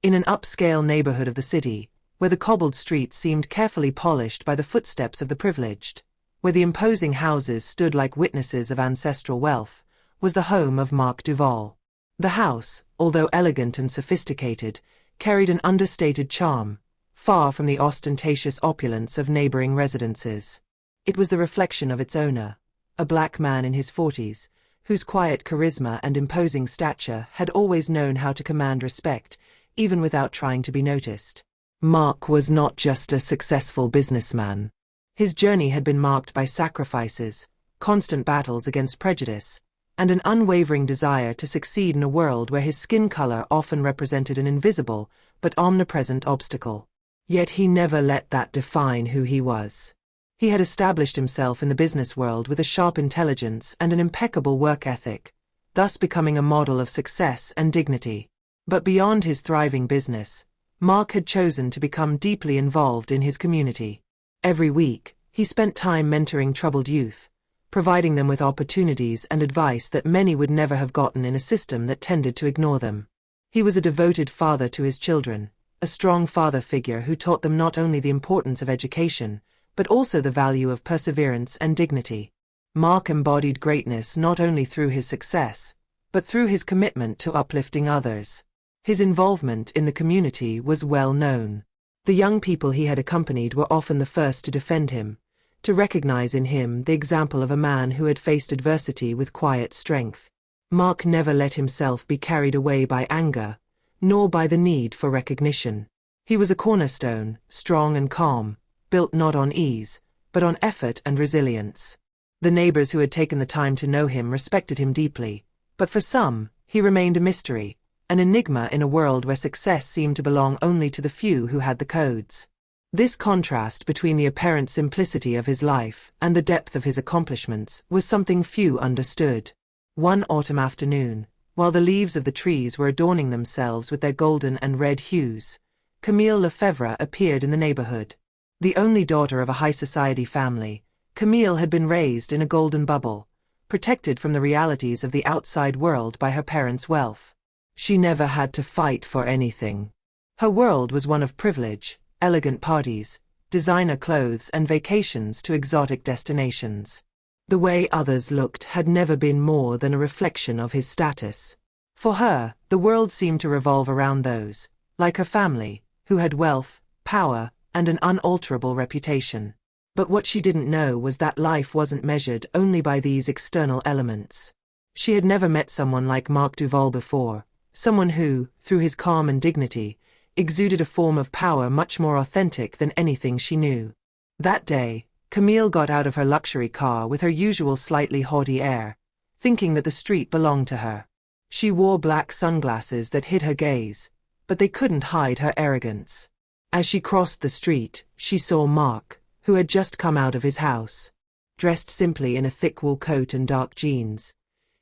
In an upscale neighborhood of the city, where the cobbled streets seemed carefully polished by the footsteps of the privileged, where the imposing houses stood like witnesses of ancestral wealth, was the home of Mark Duval. The house, although elegant and sophisticated, carried an understated charm, far from the ostentatious opulence of neighboring residences. It was the reflection of its owner, a black man in his 40s, whose quiet charisma and imposing stature had always known how to command respect, even without trying to be noticed. Mark was not just a successful businessman. His journey had been marked by sacrifices, constant battles against prejudice, and an unwavering desire to succeed in a world where his skin color often represented an invisible but omnipresent obstacle. Yet he never let that define who he was. He had established himself in the business world with a sharp intelligence and an impeccable work ethic, thus becoming a model of success and dignity. But beyond his thriving business, Mark had chosen to become deeply involved in his community. Every week, he spent time mentoring troubled youth, providing them with opportunities and advice that many would never have gotten in a system that tended to ignore them. He was a devoted father to his children, a strong father figure who taught them not only the importance of education, but also the value of perseverance and dignity. Mark embodied greatness not only through his success, but through his commitment to uplifting others. His involvement in the community was well known. The young people he had accompanied were often the first to defend him, to recognize in him the example of a man who had faced adversity with quiet strength. Mark never let himself be carried away by anger, nor by the need for recognition. He was a cornerstone, strong and calm, built not on ease, but on effort and resilience. The neighbors who had taken the time to know him respected him deeply, but for some, he remained a mystery, an enigma in a world where success seemed to belong only to the few who had the codes. This contrast between the apparent simplicity of his life and the depth of his accomplishments was something few understood. One autumn afternoon, while the leaves of the trees were adorning themselves with their golden and red hues, Camille Lefebvre appeared in the neighborhood. The only daughter of a high society family, Camille had been raised in a golden bubble, protected from the realities of the outside world by her parents' wealth. She never had to fight for anything. Her world was one of privilege, elegant parties, designer clothes and vacations to exotic destinations. The way others looked had never been more than a reflection of his status. For her, the world seemed to revolve around those, like her family, who had wealth, power, and an unalterable reputation. But what she didn't know was that life wasn't measured only by these external elements. She had never met someone like Mark Duval before, someone who, through his calm and dignity, exuded a form of power much more authentic than anything she knew. That day, Camille got out of her luxury car with her usual slightly haughty air, thinking that the street belonged to her. She wore black sunglasses that hid her gaze, but they couldn't hide her arrogance. As she crossed the street, she saw Mark, who had just come out of his house. Dressed simply in a thick wool coat and dark jeans,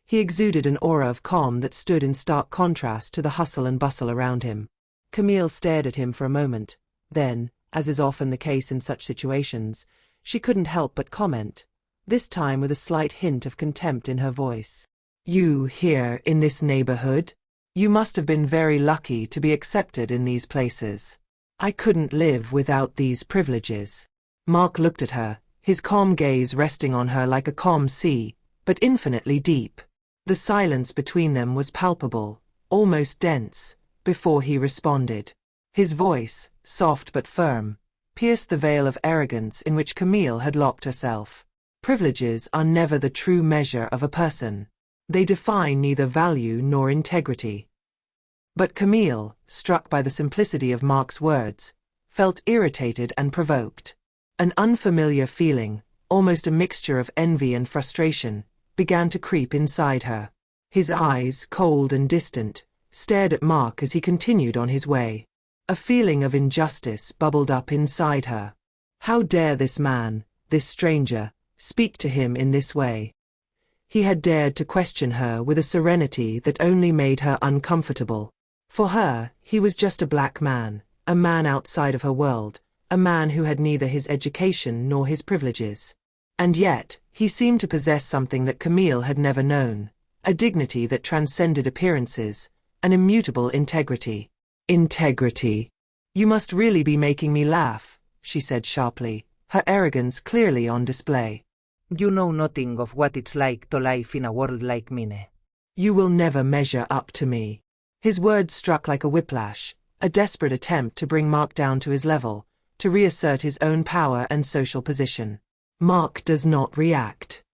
he exuded an aura of calm that stood in stark contrast to the hustle and bustle around him. Camille stared at him for a moment, then, as is often the case in such situations, she couldn't help but comment, this time with a slight hint of contempt in her voice. "You here in this neighborhood? You must have been very lucky to be accepted in these places. I couldn't live without these privileges." Mark looked at her, his calm gaze resting on her like a calm sea, but infinitely deep. The silence between them was palpable, almost dense, before he responded. His voice, soft but firm, pierced the veil of arrogance in which Camille had locked herself. Privileges are never the true measure of a person. They define neither value nor integrity. But Camille, struck by the simplicity of Mark's words, felt irritated and provoked. An unfamiliar feeling, almost a mixture of envy and frustration, began to creep inside her. His eyes, cold and distant, stared at Mark as he continued on his way. A feeling of injustice bubbled up inside her. How dare this man, this stranger, speak to him in this way? He had dared to question her with a serenity that only made her uncomfortable. For her, he was just a black man, a man outside of her world, a man who had neither his education nor his privileges. And yet, he seemed to possess something that Camille had never known, a dignity that transcended appearances, an immutable integrity. Integrity. You must really be making me laugh, she said sharply, her arrogance clearly on display. You know nothing of what it's like to live in a world like mine. You will never measure up to me. His words struck like a whiplash, a desperate attempt to bring Mark down to his level, to reassert his own power and social position. Mark does not react.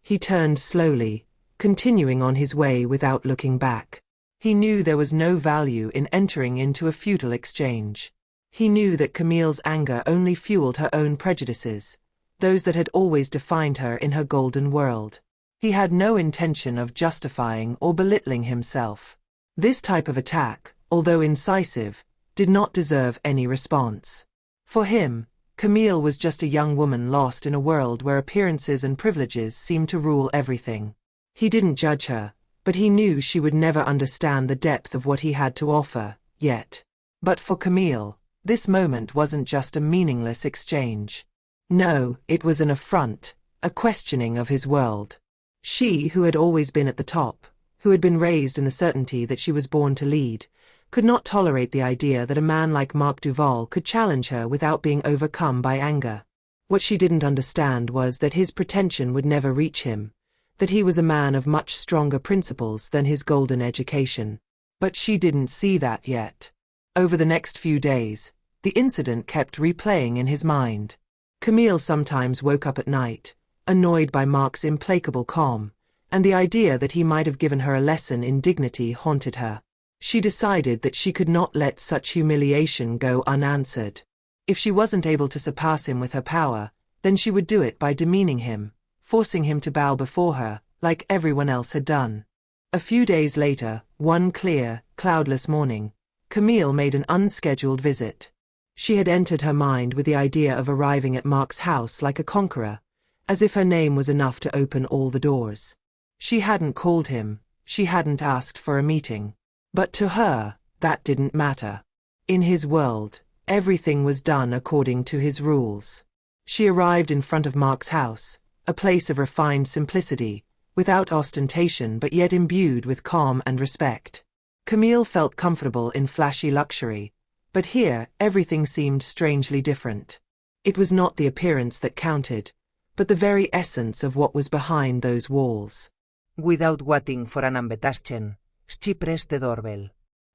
He turned slowly, continuing on his way without looking back. He knew there was no value in entering into a futile exchange. He knew that Camille's anger only fueled her own prejudices, those that had always defined her in her golden world. He had no intention of justifying or belittling himself. This type of attack, although incisive, did not deserve any response. For him, Camille was just a young woman lost in a world where appearances and privileges seemed to rule everything. He didn't judge her, but he knew she would never understand the depth of what he had to offer, yet. But for Camille, this moment wasn't just a meaningless exchange. No, it was an affront, a questioning of his world. She, who had always been at the top, who had been raised in the certainty that she was born to lead, could not tolerate the idea that a man like Marc Duval could challenge her without being overcome by anger. What she didn't understand was that his pretension would never reach him, that he was a man of much stronger principles than his golden education. But she didn't see that yet. Over the next few days, the incident kept replaying in his mind. Camille sometimes woke up at night, annoyed by Mark's implacable calm, and the idea that he might have given her a lesson in dignity haunted her. She decided that she could not let such humiliation go unanswered. If she wasn't able to surpass him with her power, then she would do it by demeaning him, forcing him to bow before her, like everyone else had done. A few days later, one clear, cloudless morning, Camille made an unscheduled visit. She had entered her mind with the idea of arriving at Mark's house like a conqueror, as if her name was enough to open all the doors. She hadn't called him, she hadn't asked for a meeting. But to her, that didn't matter. In his world, everything was done according to his rules. She arrived in front of Mark's house, a place of refined simplicity, without ostentation but yet imbued with calm and respect. Camille felt comfortable in flashy luxury, but here everything seemed strangely different. It was not the appearance that counted, but the very essence of what was behind those walls. Without waiting for an invitation, she pressed the doorbell.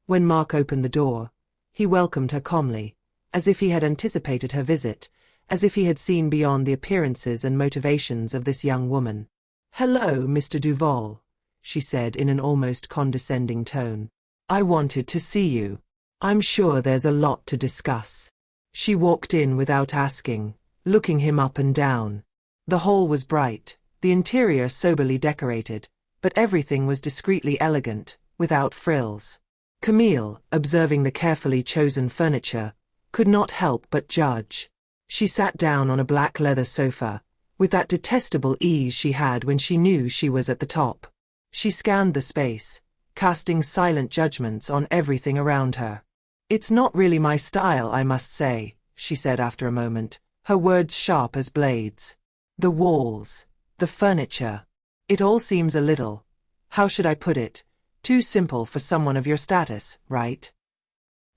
When Mark opened the door, he welcomed her calmly, as if he had anticipated her visit, as if he had seen beyond the appearances and motivations of this young woman. "Hello, Mr. Duval," she said in an almost condescending tone. "I wanted to see you. I'm sure there's a lot to discuss." She walked in without asking, looking him up and down. The hall was bright, the interior soberly decorated, but everything was discreetly elegant, without frills. Camille, observing the carefully chosen furniture, could not help but judge. She sat down on a black leather sofa, with that detestable ease she had when she knew she was at the top. She scanned the space, casting silent judgments on everything around her. "It's not really my style, I must say," she said after a moment, her words sharp as blades. "The walls, the furniture, it all seems a little, how should I put it, too simple for someone of your status, right?"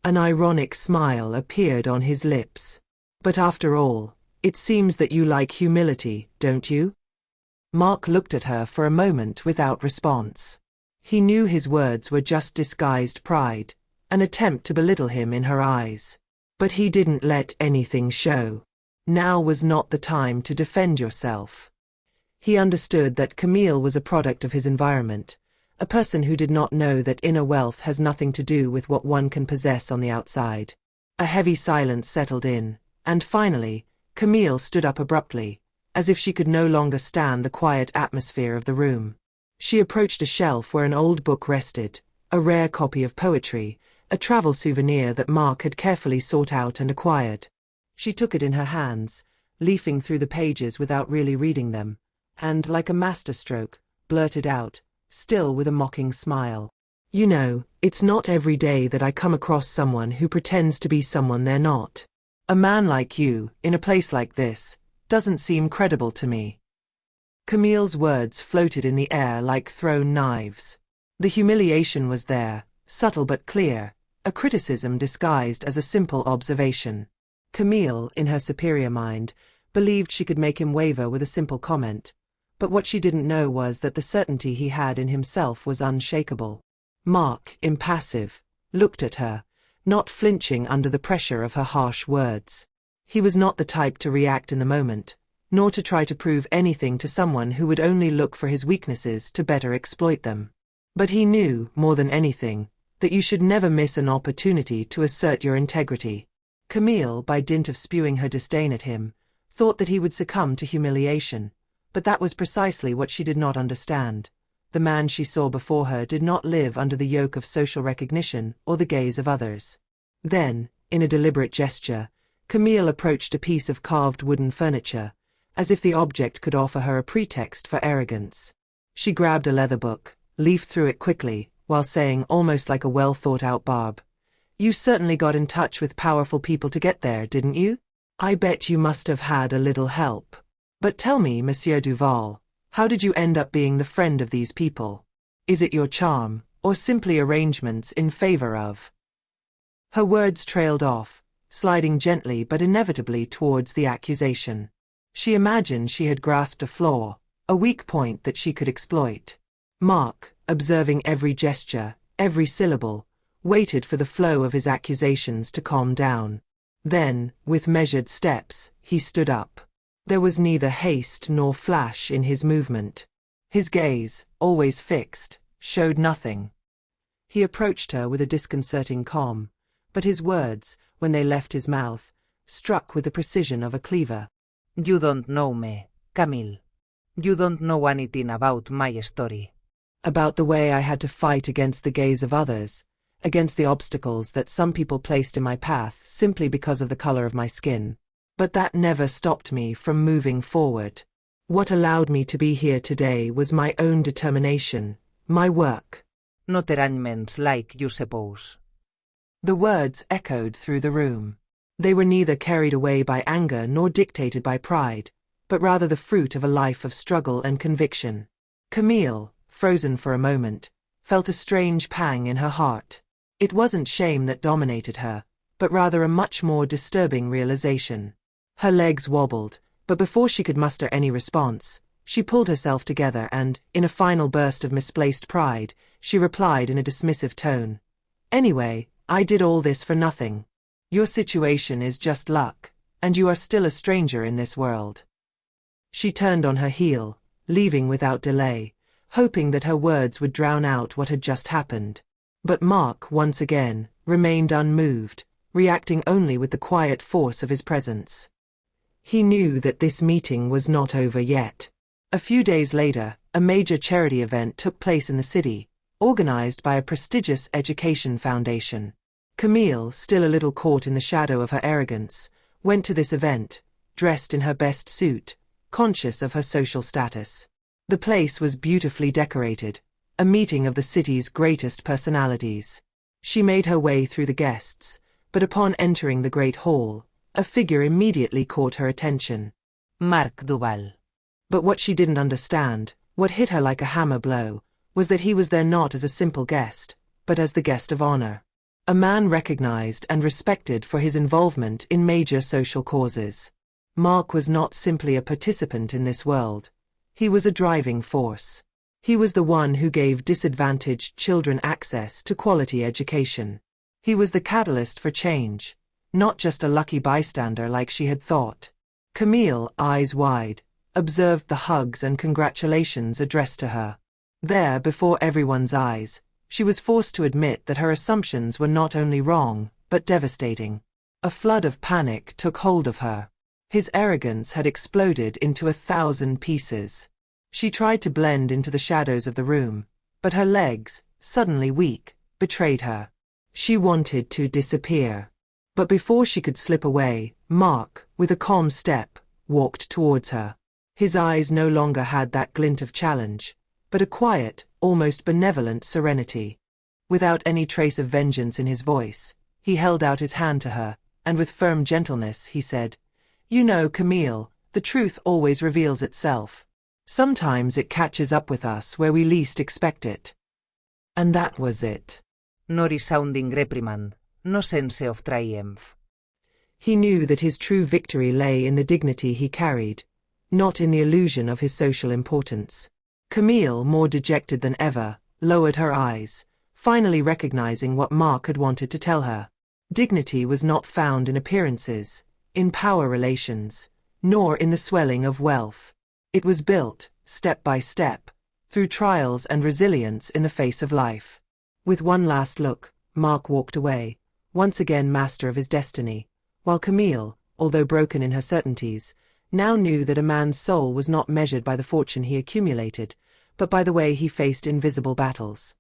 An ironic smile appeared on his lips. "But after all, it seems that you like humility, don't you?" Mark looked at her for a moment without response. He knew his words were just disguised pride, an attempt to belittle him in her eyes. But he didn't let anything show. Now was not the time to defend yourself. He understood that Camille was a product of his environment, a person who did not know that inner wealth has nothing to do with what one can possess on the outside. A heavy silence settled in, and finally, Camille stood up abruptly, as if she could no longer stand the quiet atmosphere of the room. She approached a shelf where an old book rested, a rare copy of poetry, a travel souvenir that Mark had carefully sought out and acquired. She took it in her hands, leafing through the pages without really reading them, and, like a masterstroke, blurted out, still with a mocking smile, "You know, it's not every day that I come across someone who pretends to be someone they're not. A man like you, in a place like this, doesn't seem credible to me." Camille's words floated in the air like thrown knives. The humiliation was there, subtle but clear, a criticism disguised as a simple observation. Camille, in her superior mind, believed she could make him waver with a simple comment, but what she didn't know was that the certainty he had in himself was unshakable. Mark, impassive, looked at her, not flinching under the pressure of her harsh words. He was not the type to react in the moment, nor to try to prove anything to someone who would only look for his weaknesses to better exploit them. But he knew, more than anything, that you should never miss an opportunity to assert your integrity. Camille, by dint of spewing her disdain at him, thought that he would succumb to humiliation, but that was precisely what she did not understand. The man she saw before her did not live under the yoke of social recognition or the gaze of others. Then, in a deliberate gesture, Camille approached a piece of carved wooden furniture, as if the object could offer her a pretext for arrogance. She grabbed a leather book, leafed through it quickly, while saying almost like a well-thought-out barb, "You certainly got in touch with powerful people to get there, didn't you? I bet you must have had a little help. But tell me, Monsieur Duval, how did you end up being the friend of these people? Is it your charm, or simply arrangements in favor of?" Her words trailed off, sliding gently but inevitably towards the accusation. She imagined she had grasped a flaw, a weak point that she could exploit. Mark, observing every gesture, every syllable, waited for the flow of his accusations to calm down. Then, with measured steps, he stood up. There was neither haste nor flash in his movement. His gaze, always fixed, showed nothing. He approached her with a disconcerting calm, but his words, when they left his mouth, struck with the precision of a cleaver. You don't know me, Camille. You don't know anything about my story. About the way I had to fight against the gaze of others, against the obstacles that some people placed in my path simply because of the color of my skin. But that never stopped me from moving forward. What allowed me to be here today was my own determination, my work. Not arrangements like you suppose. The words echoed through the room. They were neither carried away by anger nor dictated by pride, but rather the fruit of a life of struggle and conviction. Camille, frozen for a moment, felt a strange pang in her heart. It wasn't shame that dominated her, but rather a much more disturbing realization. Her legs wobbled, but before she could muster any response, she pulled herself together and, in a final burst of misplaced pride, she replied in a dismissive tone, "Anyway, I did all this for nothing. Your situation is just luck, and you are still a stranger in this world." She turned on her heel, leaving without delay, hoping that her words would drown out what had just happened. But Mark, once again, remained unmoved, reacting only with the quiet force of his presence. He knew that this meeting was not over yet. A few days later, a major charity event took place in the city, organized by a prestigious education foundation. Camille, still a little caught in the shadow of her arrogance, went to this event, dressed in her best suit, conscious of her social status. The place was beautifully decorated, a meeting of the city's greatest personalities. She made her way through the guests, but upon entering the great hall, a figure immediately caught her attention. Marc Duval. But what she didn't understand, what hit her like a hammer blow, was that he was there not as a simple guest, but as the guest of honor. A man recognized and respected for his involvement in major social causes. Mark was not simply a participant in this world. He was a driving force. He was the one who gave disadvantaged children access to quality education. He was the catalyst for change, not just a lucky bystander like she had thought. Camille, eyes wide, observed the hugs and congratulations addressed to her. There, before everyone's eyes, she was forced to admit that her assumptions were not only wrong, but devastating. A flood of panic took hold of her. His arrogance had exploded into 1,000 pieces. She tried to blend into the shadows of the room, but her legs, suddenly weak, betrayed her. She wanted to disappear. But before she could slip away, Mark, with a calm step, walked towards her. His eyes no longer had that glint of challenge, but a quiet, almost benevolent serenity. Without any trace of vengeance in his voice, he held out his hand to her, and with firm gentleness he said, "You know, Camille, the truth always reveals itself. Sometimes it catches up with us where we least expect it." And that was it. Nori sounding reprimand, no sense of triumph. He knew that his true victory lay in the dignity he carried, not in the illusion of his social importance. Camille, more dejected than ever, lowered her eyes, finally recognizing what Mark had wanted to tell her. Dignity was not found in appearances, in power relations, nor in the swelling of wealth. It was built, step by step, through trials and resilience in the face of life. With one last look, Mark walked away, once again master of his destiny, while Camille, although broken in her certainties, now knew that a man's soul was not measured by the fortune he accumulated, but by the way he faced invisible battles.